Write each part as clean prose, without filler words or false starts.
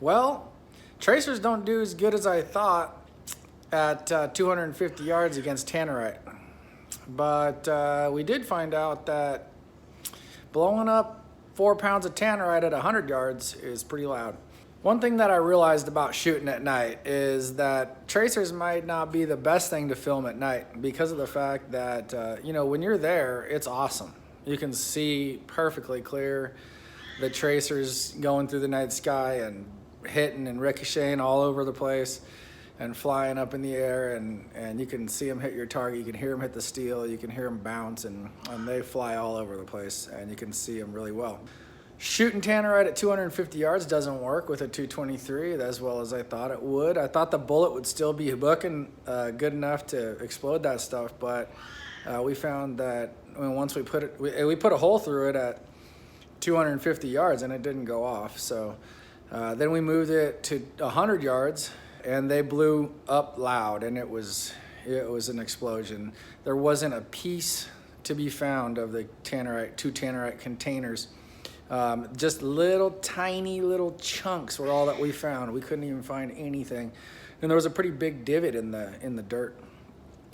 Well, tracers don't do as good as I thought at 250 yards against Tannerite. But we did find out that blowing up 4 pounds of Tannerite at 100 yards is pretty loud. One thing that I realized about shooting at night is that tracers might not be the best thing to film at night because of the fact that, when you're there, it's awesome. You can see perfectly clear the tracers going through the night sky and hitting and ricocheting all over the place and flying up in the air, and you can see them hit your target. You can hear them hit the steel. You can hear them bounce, and they fly all over the place, and you can see them really well. Shooting Tannerite at 250 yards doesn't work with a 223 as well as I thought it would. I thought the bullet would still be booking good enough to explode that stuff, but we found that once we put a hole through it at 250 yards and it didn't go off. So then we moved it to 100 yards and they blew up loud, and it was an explosion. There wasn't a piece to be found of the two Tannerite containers. Just tiny little chunks were all that we found. We couldn't even find anything, and there was a pretty big divot in the dirt.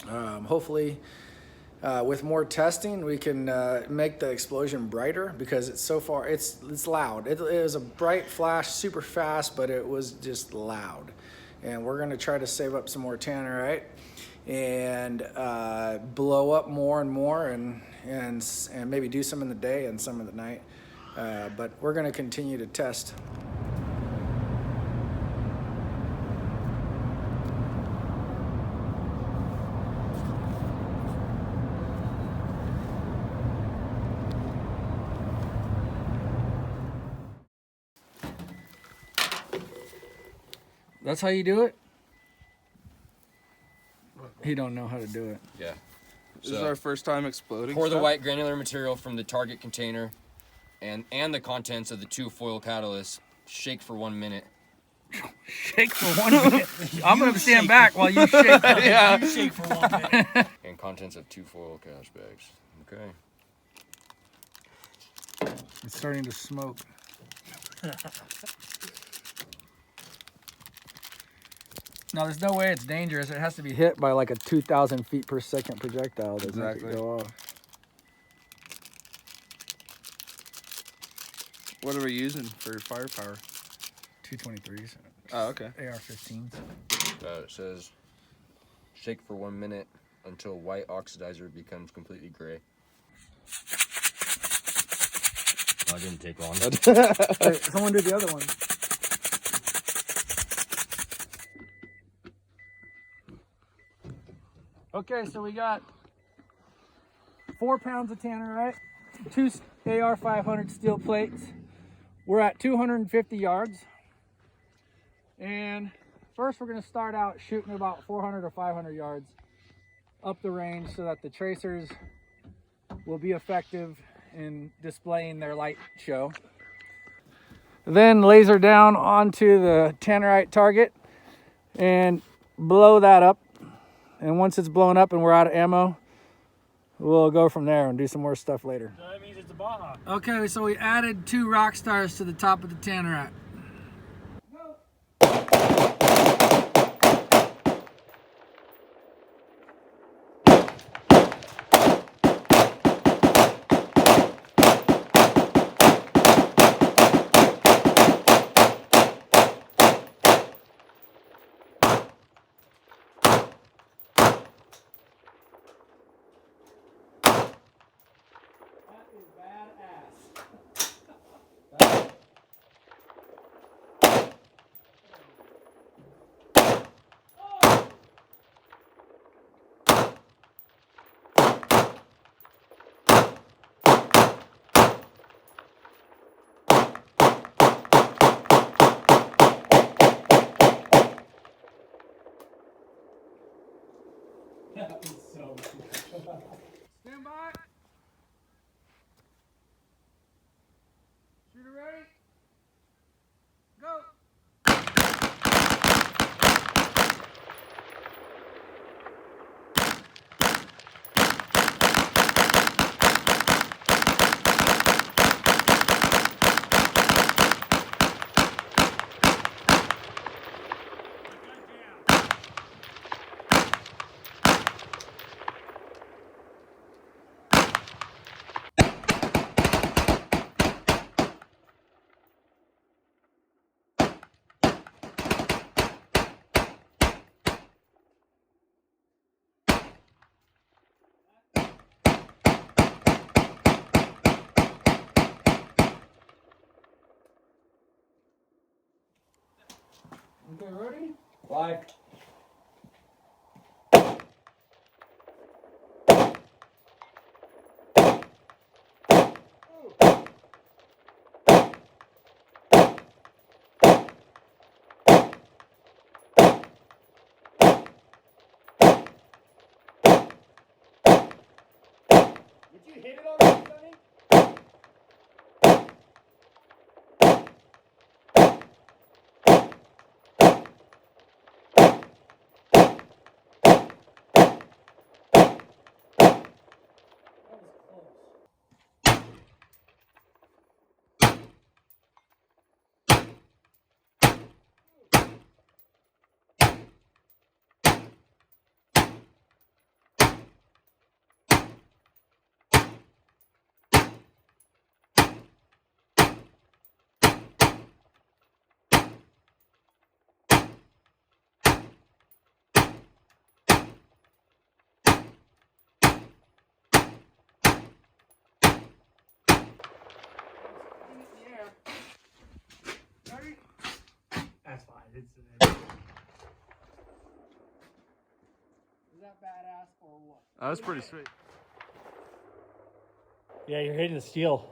Hopefully, with more testing, we can make the explosion brighter, because it's loud. It was a bright flash, super fast, but it was just loud. And we're going to try to save up some more Tannerite and blow up more and more, and maybe do some in the day and some in the night. But we're going to continue to test. That's how you do it? He don't know how to do it. Yeah. This is our first time exploding. Pour the white granular material from the target container and the contents of the 2 foil catalysts. Shake for 1 minute. Shake for 1 minute? I'm going to stand back while you shake. Yeah. You shake for 1 minute. And contents of 2 foil cash bags. Okay. It's starting to smoke. Now, there's no way it's dangerous. It has to be hit by like a 2,000 feet per second projectile to make it go off. What are we using for firepower? 223s. Oh, okay. AR-15s. It says shake for 1 minute until white oxidizer becomes completely gray. Oh, it didn't take long. Hey, someone do the other one. Okay, so we got 4 pounds of Tannerite, 2 AR-500 steel plates. We're at 250 yards. And first we're going to start out shooting about 400 or 500 yards up the range so that the tracers will be effective in displaying their light show. Then laser down onto the Tannerite target and blow that up. And once it's blown up and we're out of ammo, we'll go from there and do some more stuff later. So that means it's a Baja. Okay, so we added 2 rock stars to the top of the Tannerite. Okay, ready? Live. Did you hit it already, Sonny? That was close. That's fine. Is that badass or what? That was pretty sweet. Yeah, you're hitting the steel.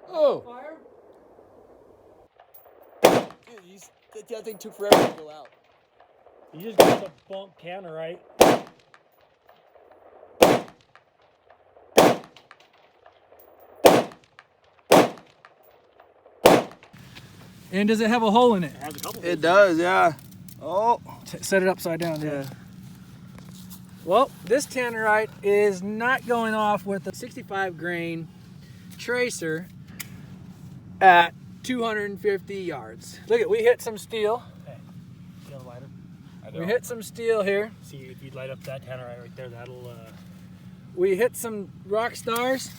Oh! Fire? Dude, that thing took forever to go out. You just got the bump Tannerite. And does it have a hole in it? It has a couple. It does, yeah. Oh. Set it upside down. Yeah. Well, this Tannerite is not going off with a 65 grain tracer at 250 yards. Look at, we hit some steel. Hey, you got a lighter? We hit some steel here. See, if you light up that Tannerite right there, that'll. We hit some rock stars.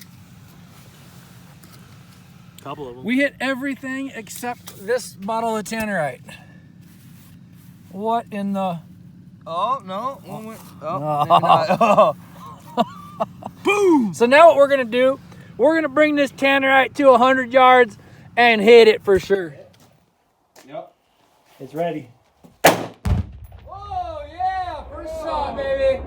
Couple of them. We hit everything except this bottle of Tannerite. What in the... Oh, no. One went. Oh, Oh. maybe not. Boom! So now what we're gonna do, we're gonna bring this Tannerite to 100 yards and hit it for sure. Yep. It's ready. Oh yeah, first shot, baby.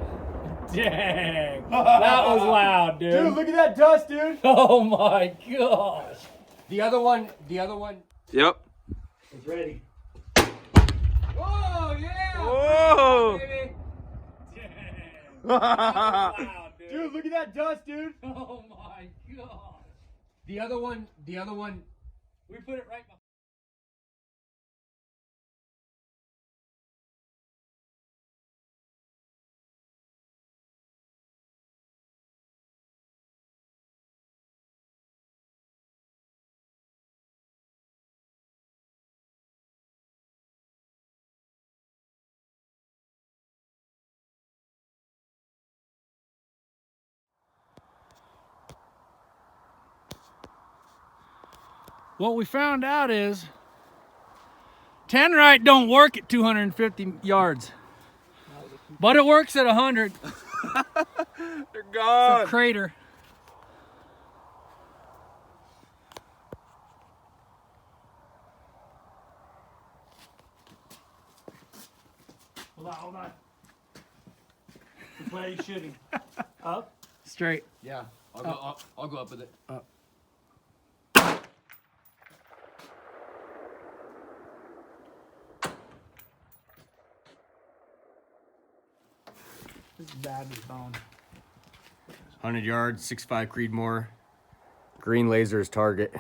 Dang. That was loud, dude. Dude, look at that dust, dude. Oh my gosh. The other one. Yep. It's ready. Oh yeah. Whoa. Baby. Dang. That was loud, dude. Dude, look at that dust, dude. Oh my gosh. The other one. We put it right behind. What we found out is Tannerite don't work at 250 yards, but it works at 100. They're gone. It's a crater. Hold on. Which way are you shooting? Up? Straight. Yeah. I'll go up with it. This is bad as bone. 100 yards, 6.5 Creedmoor. Green laser is target.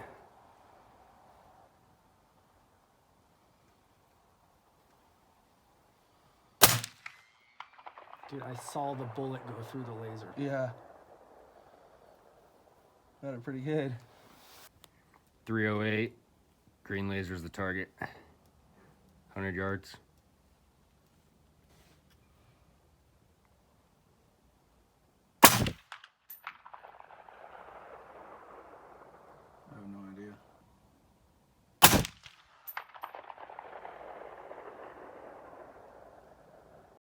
Dude, I saw the bullet go through the laser. Yeah. Got it pretty good. 308. Green laser is the target. 100 yards.